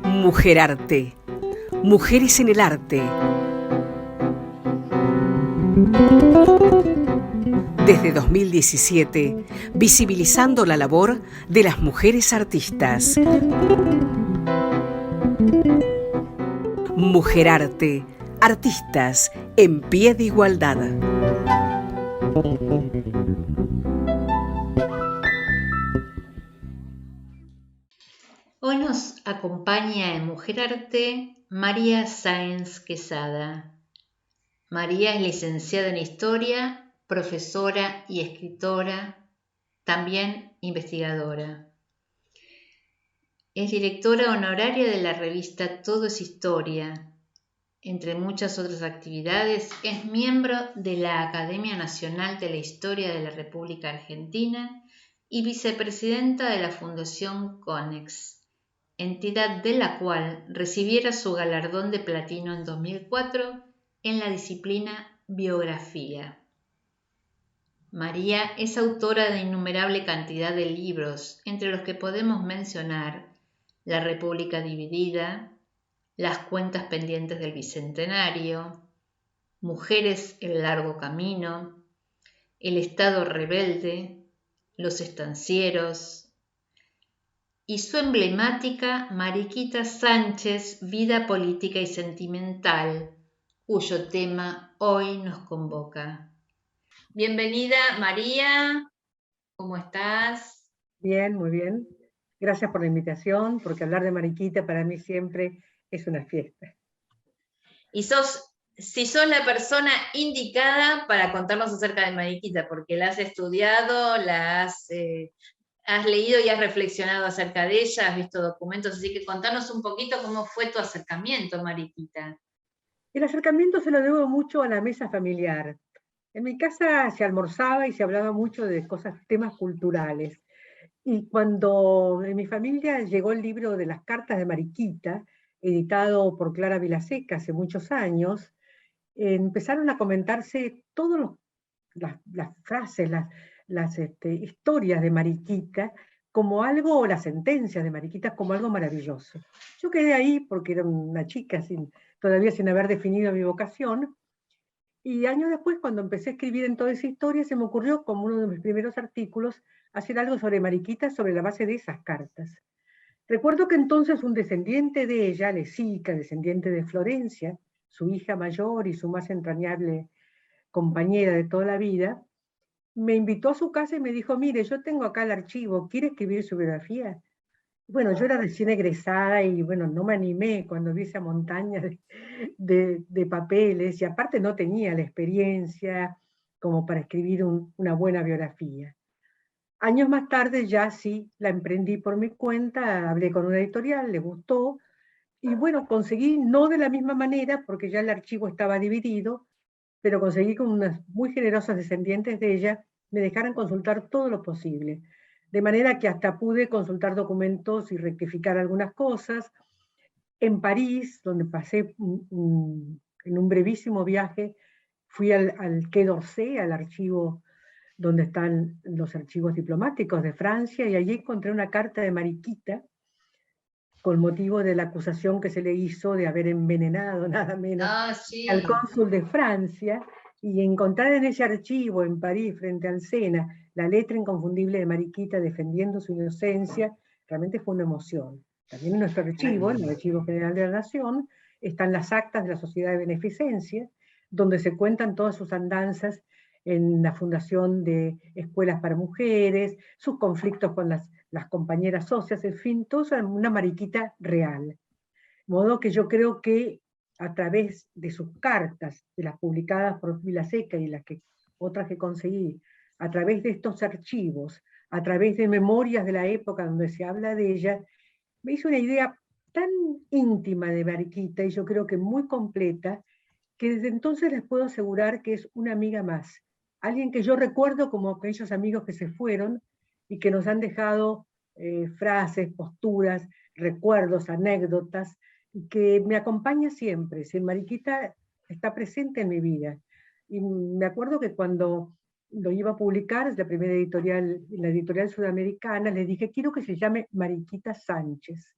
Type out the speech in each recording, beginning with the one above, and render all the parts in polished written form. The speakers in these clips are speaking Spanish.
Mujerarte. Mujeres en el arte. Desde 2017, visibilizando la labor de las mujeres artistas. Mujerarte. Artistas en pie de igualdad. Hoy nos acompaña en Mujerarte María Sáenz Quesada. María es licenciada en Historia, profesora y escritora, también investigadora. Es directora honoraria de la revista Todo es Historia. Entre muchas otras actividades, es miembro de la Academia Nacional de la Historia de la República Argentina y vicepresidenta de la Fundación CONEX, entidad de la cual recibiera su galardón de platino en 2004 en la disciplina Biografía. María es autora de innumerable cantidad de libros, entre los que podemos mencionar La República Dividida, Las cuentas pendientes del Bicentenario, Mujeres el largo camino, El Estado rebelde, Los estancieros, y su emblemática Mariquita Sánchez, Vida política y sentimental, cuyo tema hoy nos convoca. Bienvenida, María, ¿cómo estás? Bien, muy bien. Gracias por la invitación, porque hablar de Mariquita para mí siempre es una fiesta. Y si sos la persona indicada para contarnos acerca de Mariquita, porque la has estudiado, has leído y has reflexionado acerca de ella, has visto documentos, así que contanos un poquito cómo fue tu acercamiento, Mariquita. El acercamiento se lo debo mucho a la mesa familiar. En mi casa se almorzaba y se hablaba mucho de temas culturales. Y cuando en mi familia llegó el libro de las cartas de Mariquita, editado por Clara Vilaseca hace muchos años, empezaron a comentarse todas las frases, las historias de Mariquita, como algo, o las sentencias de Mariquita, como algo maravilloso. Yo quedé ahí porque era una chica todavía sin haber definido mi vocación, y años después, cuando empecé a escribir en toda esa historia, se me ocurrió, como uno de mis primeros artículos, hacer algo sobre Mariquita sobre la base de esas cartas. Recuerdo que entonces un descendiente de ella, Lesica, descendiente de Florencia, su hija mayor y su más entrañable compañera de toda la vida, me invitó a su casa y me dijo: mire, yo tengo acá el archivo, ¿quiere escribir su biografía? Bueno, yo era recién egresada y bueno, no me animé cuando vi esa montaña de papeles, y aparte no tenía la experiencia como para escribir una buena biografía. Años más tarde ya sí la emprendí por mi cuenta, hablé con una editorial, le gustó, y bueno, conseguí, no de la misma manera, porque ya el archivo estaba dividido, pero conseguí con unas muy generosas descendientes de ella me dejaran consultar todo lo posible. De manera que hasta pude consultar documentos y rectificar algunas cosas. En París, donde pasé en un brevísimo viaje, fui al Quai d'Orsay, al archivo donde están los archivos diplomáticos de Francia, y allí encontré una carta de Mariquita con motivo de la acusación que se le hizo de haber envenenado nada menos al cónsul de Francia, y encontrar en ese archivo en París, frente al Sena, la letra inconfundible de Mariquita defendiendo su inocencia, realmente fue una emoción. También en nuestro archivo, en el Archivo General de la Nación, están las actas de la Sociedad de Beneficencia, donde se cuentan todas sus andanzas en la fundación de escuelas para mujeres, sus conflictos con las compañeras socias, en fin, todo eso es una Mariquita real. De modo que yo creo que a través de sus cartas, de las publicadas por Vilaseca y otras que conseguí, a través de estos archivos, a través de memorias de la época donde se habla de ella, me hizo una idea tan íntima de Mariquita, y yo creo que muy completa, que desde entonces les puedo asegurar que es una amiga más. Alguien que yo recuerdo como aquellos amigos que se fueron y que nos han dejado frases, posturas, recuerdos, anécdotas, y que me acompaña siempre. Si Mariquita está presente en mi vida. Y me acuerdo que cuando lo iba a publicar, es la primera editorial, la editorial sudamericana, le dije, quiero que se llame Mariquita Sánchez.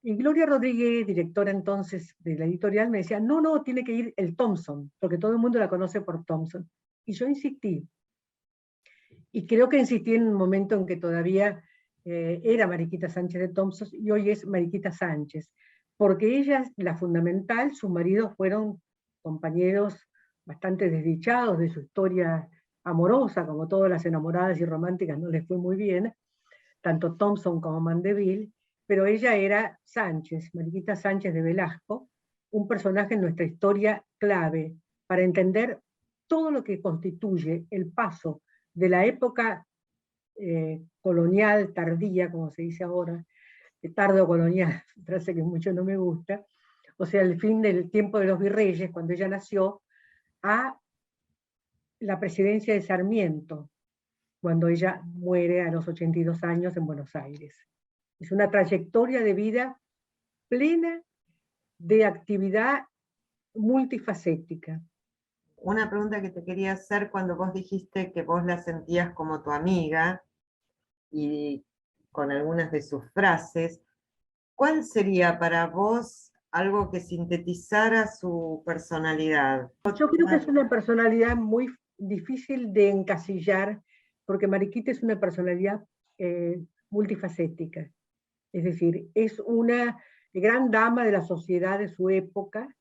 Y Gloria Rodríguez, directora entonces de la editorial, me decía, no, no, tiene que ir el Thompson, porque todo el mundo la conoce por Thompson. Y yo insistí. Y creo que insistí en un momento en que todavía era Mariquita Sánchez de Thompson y hoy es Mariquita Sánchez, porque ella es la fundamental, sus maridos fueron compañeros bastante desdichados de su historia amorosa, como todas las enamoradas y románticas no les fue muy bien, tanto Thompson como Mandeville, pero ella era Sánchez, Mariquita Sánchez de Velasco, un personaje en nuestra historia clave para entender todo lo que constituye el paso de la época colonial tardía, como se dice ahora, tardo colonial, frase que mucho no me gusta, o sea, el fin del tiempo de los virreyes, cuando ella nació, a la presidencia de Sarmiento, cuando ella muere a los 82 años en Buenos Aires. Es una trayectoria de vida plena de actividad multifacética. Una pregunta que te quería hacer cuando vos dijiste que vos la sentías como tu amiga y con algunas de sus frases, ¿cuál sería para vos algo que sintetizara su personalidad? Yo creo que es una personalidad muy difícil de encasillar, porque Mariquita es una personalidad multifacética. Es decir, es una gran dama de la sociedad de su época,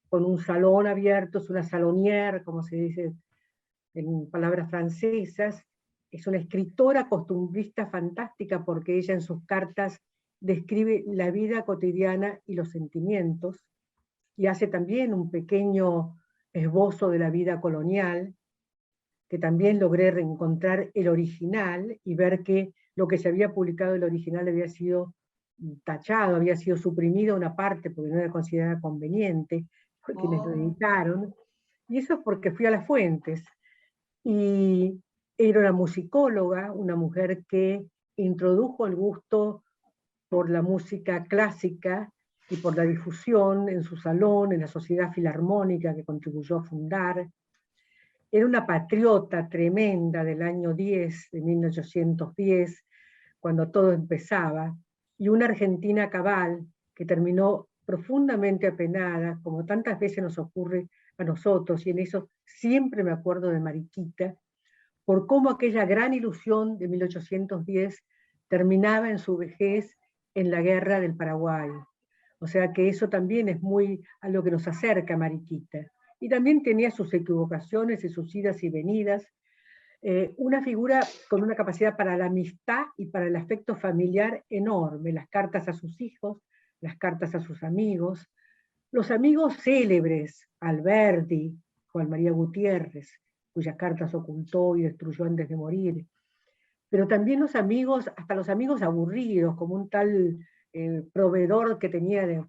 con un salón abierto, es una salonière, como se dice en palabras francesas, es una escritora costumbrista fantástica porque ella en sus cartas describe la vida cotidiana y los sentimientos, y hace también un pequeño esbozo de la vida colonial, que también logré reencontrar el original y ver que lo que se había publicado el original había sido tachado, había sido suprimido una parte porque no era considerada conveniente, fue quienes lo editaron, y eso es porque fui a las fuentes. Y era una musicóloga, una mujer que introdujo el gusto por la música clásica y por la difusión en su salón, en la Sociedad Filarmónica que contribuyó a fundar. Era una patriota tremenda del año 10, de 1810, cuando todo empezaba, y una argentina cabal que terminó profundamente apenada, como tantas veces nos ocurre a nosotros, y en eso siempre me acuerdo de Mariquita, por cómo aquella gran ilusión de 1810 terminaba en su vejez en la guerra del Paraguay. O sea que eso también es muy a lo que nos acerca a Mariquita. Y también tenía sus equivocaciones y sus idas y venidas. Una figura con una capacidad para la amistad y para el afecto familiar enorme. Las cartas a sus hijos, las cartas a sus amigos. Los amigos célebres, Alberti, Juan María Gutiérrez, cuyas cartas ocultó y destruyó antes de morir. Pero también los amigos, hasta los amigos aburridos, como un tal proveedor que tenía de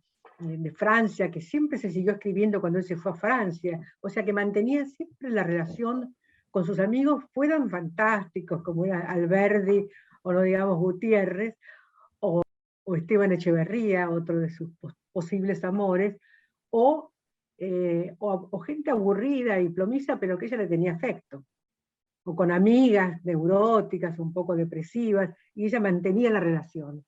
Francia, que siempre se siguió escribiendo cuando él se fue a Francia, o sea que mantenía siempre la relación con sus amigos, fueran fantásticos, como era Alberdi, o no digamos Gutiérrez, o Esteban Echeverría, otro de sus posibles amores, o gente aburrida y plomiza, pero que ella le tenía afecto, o con amigas neuróticas, un poco depresivas, y ella mantenía la relación.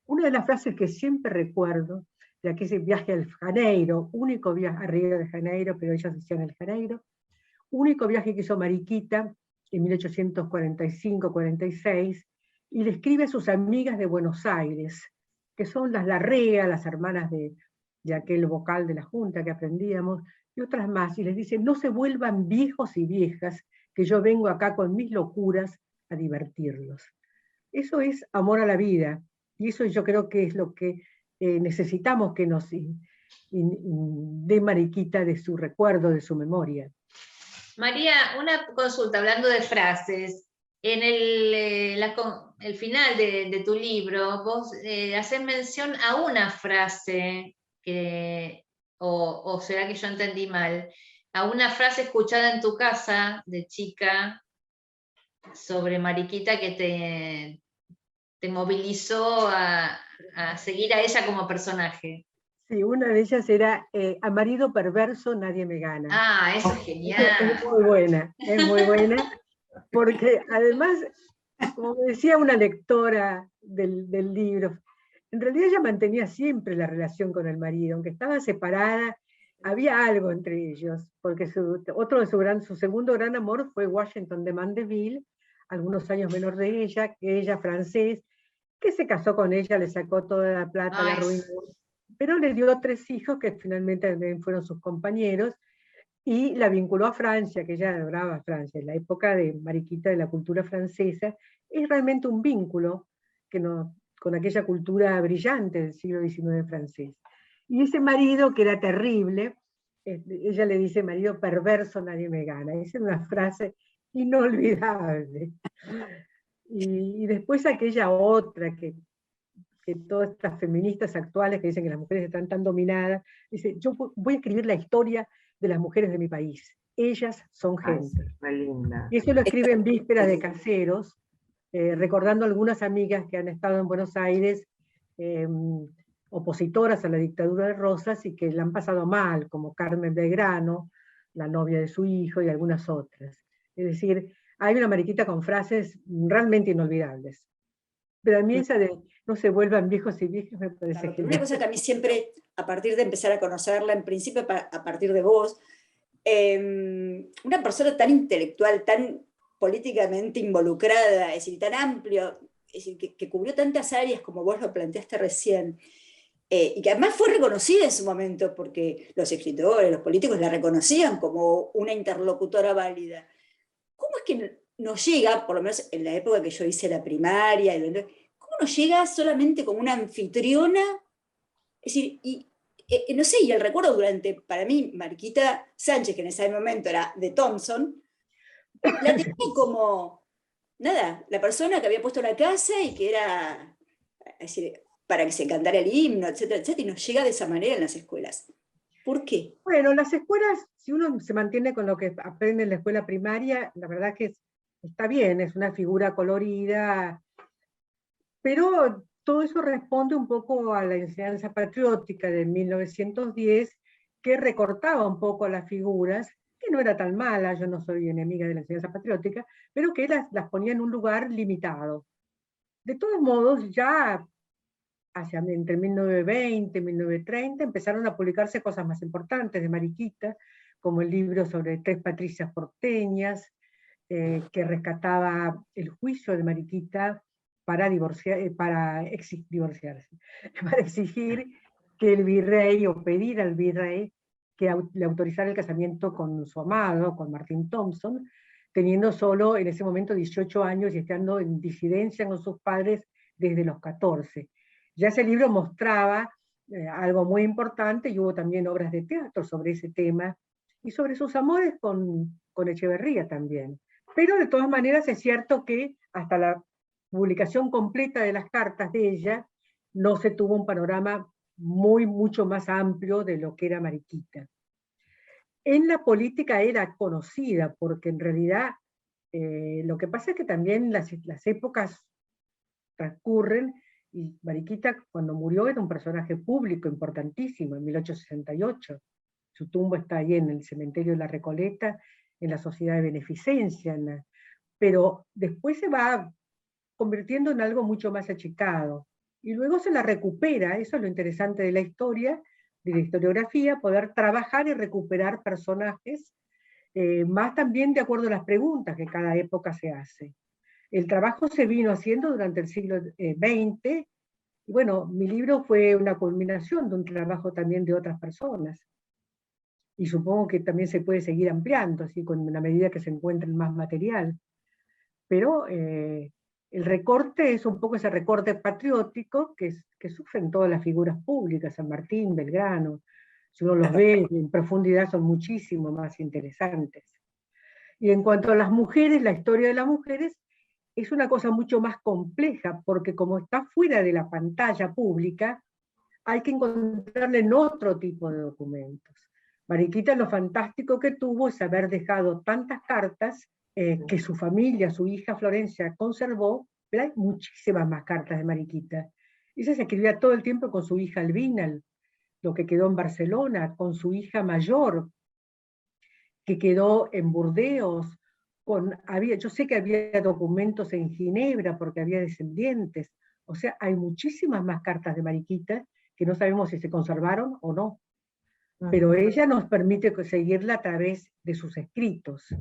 Una de las frases que siempre recuerdo, de aquel viaje al Janeiro, único viaje a Río de Janeiro, pero ellas decían el Janeiro, único viaje que hizo Mariquita en 1845-46, y le escribe a sus amigas de Buenos Aires, que son las Larrea, las hermanas de aquel vocal de la Junta que aprendíamos, y otras más, y les dice, no se vuelvan viejos y viejas, que yo vengo acá con mis locuras a divertirlos. Eso es amor a la vida, y eso yo creo que es lo que necesitamos que nos dé Mariquita de su recuerdo, de su memoria. María, una consulta, hablando de frases. En el final de tu libro, vos haces mención a una frase, o será que yo entendí mal, a una frase escuchada en tu casa de chica sobre Mariquita que te movilizó a seguir a ella como personaje. Sí, una de ellas era a marido perverso nadie me gana. Ah, eso es genial. Es muy buena, porque además, como me decía una lectora del libro, en realidad ella mantenía siempre la relación con el marido, aunque estaba separada, había algo entre ellos, porque su segundo gran amor fue Washington de Mandeville, algunos años menor de ella, que ella francés, que se casó con ella, le sacó toda la plata, la Ay, arruinó, pero le dio 3 hijos que finalmente también fueron sus compañeros, y la vinculó a Francia, que ella adoraba a Francia, en la época de Mariquita de la cultura francesa, es realmente un vínculo que con aquella cultura brillante del siglo XIX francés. Y ese marido, que era terrible, ella le dice, marido perverso nadie me gana, esa es una frase inolvidable. Y después aquella otra que todas estas feministas actuales que dicen que las mujeres están tan dominadas, dice, yo voy a escribir la historia de las mujeres de mi país. Ellas son Ay, gente. sí, re linda. Y eso lo escribe en Vísperas de Caseros, recordando algunas amigas que han estado en Buenos Aires, opositoras a la dictadura de Rosas y que la han pasado mal, como Carmen Belgrano, la novia de su hijo, y algunas otras. Es decir, hay una Mariquita con frases realmente inolvidables. Pero a mí esa de no se vuelvan viejos y viejas me parece Claro, pero genial. una cosa que a mí siempre, a partir de empezar a conocerla, en principio a partir de vos, una persona tan intelectual, tan políticamente involucrada, es decir, tan amplio, es decir, que cubrió tantas áreas como vos lo planteaste recién, y que además fue reconocida en su momento porque los escritores, los políticos la reconocían como una interlocutora válida. ¿Cómo es que nos llega, por lo menos en la época que yo hice la primaria, cómo nos llega solamente como una anfitriona? Es decir, no sé, y el recuerdo para mí, Mariquita Sánchez, que en ese momento era de Thompson, la tenía como, nada, la persona que había puesto la casa y que era, es decir, para que se cantara el himno, etcétera, etcétera, y nos llega de esa manera en las escuelas. ¿Por qué? Bueno, las escuelas, si uno se mantiene con lo que aprende en la escuela primaria, la verdad que está bien, es una figura colorida, pero todo eso responde un poco a la enseñanza patriótica de 1910, que recortaba un poco las figuras, que no era tan mala, yo no soy enemiga de la enseñanza patriótica, pero que las ponía en un lugar limitado. De todos modos, ya entre 1920 y 1930 empezaron a publicarse cosas más importantes de Mariquita, como el libro sobre 3 patricias porteñas, que rescataba el juicio de Mariquita para divorciarse, para exigir que el virrey, o pedir al virrey, que le autorizara el casamiento con su amado, con Martín Thompson, teniendo solo en ese momento 18 años y estando en disidencia con sus padres desde los 14. Ya ese libro mostraba algo muy importante, y hubo también obras de teatro sobre ese tema, y sobre sus amores con Echeverría también. Pero de todas maneras es cierto que hasta la publicación completa de las cartas de ella no se tuvo un panorama mucho más amplio de lo que era Mariquita. En la política era conocida, porque en realidad lo que pasa es que también las épocas transcurren, y Mariquita cuando murió era un personaje público importantísimo, en 1868. Su tumba está ahí en el cementerio de la Recoleta, en la Sociedad de Beneficencia, pero después se va convirtiendo en algo mucho más achicado. Y luego se la recupera, eso es lo interesante de la historia, de la historiografía, poder trabajar y recuperar personajes, más también de acuerdo a las preguntas que cada época se hace. El trabajo se vino haciendo durante el siglo XX, y bueno, mi libro fue una culminación de un trabajo también de otras personas. Y supongo que también se puede seguir ampliando, así con la medida que se encuentre más material. Pero el recorte es un poco ese recorte patriótico que sufren todas las figuras públicas, San Martín, Belgrano. Si uno los ve en profundidad son muchísimo más interesantes. Y en cuanto a las mujeres, la historia de las mujeres es una cosa mucho más compleja, porque como está fuera de la pantalla pública, hay que encontrarle en otro tipo de documentos. Mariquita lo fantástico que tuvo es haber dejado tantas cartas que su familia, su hija Florencia, conservó, pero hay muchísimas más cartas de Mariquita. Ella se escribía todo el tiempo con su hija Albina, lo que quedó en Barcelona, con su hija mayor, que quedó en Burdeos. Yo sé que había documentos en Ginebra porque había descendientes. O sea, hay muchísimas más cartas de Mariquita que no sabemos si se conservaron o no. Pero ella nos permite seguirla a través de sus escritos.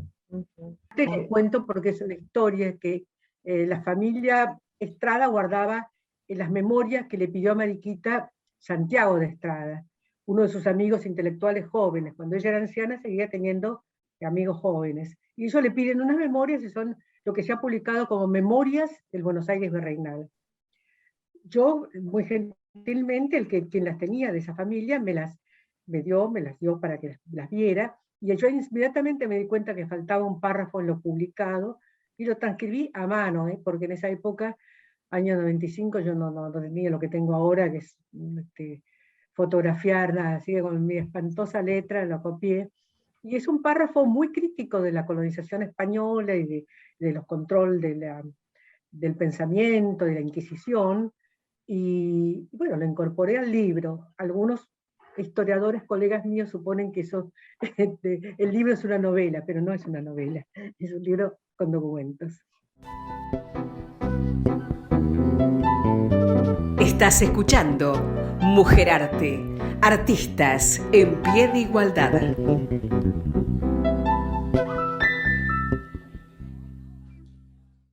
Te les cuento porque es una historia que la familia Estrada guardaba en las memorias que le pidió a Mariquita Santiago de Estrada, uno de sus amigos intelectuales jóvenes. Cuando ella era anciana seguía teniendo amigos jóvenes. Y ellos le piden unas memorias y son lo que se ha publicado como Memorias del Buenos Aires Virreinal. Yo, muy gentilmente, quien las tenía de esa familia me las dio para que las viera, y yo inmediatamente me di cuenta que faltaba un párrafo en lo publicado, y lo transcribí a mano, porque en esa época, año 95, yo no tenía lo que tengo ahora, que es fotografiar, así que con mi espantosa letra lo copié, y es un párrafo muy crítico de la colonización española y de los control del pensamiento, de la Inquisición, y bueno, lo incorporé al libro. Algunos historiadores, colegas míos, suponen que el libro es una novela, pero no es una novela, es un libro con documentos. Estás escuchando Mujer Arte, artistas en pie de igualdad.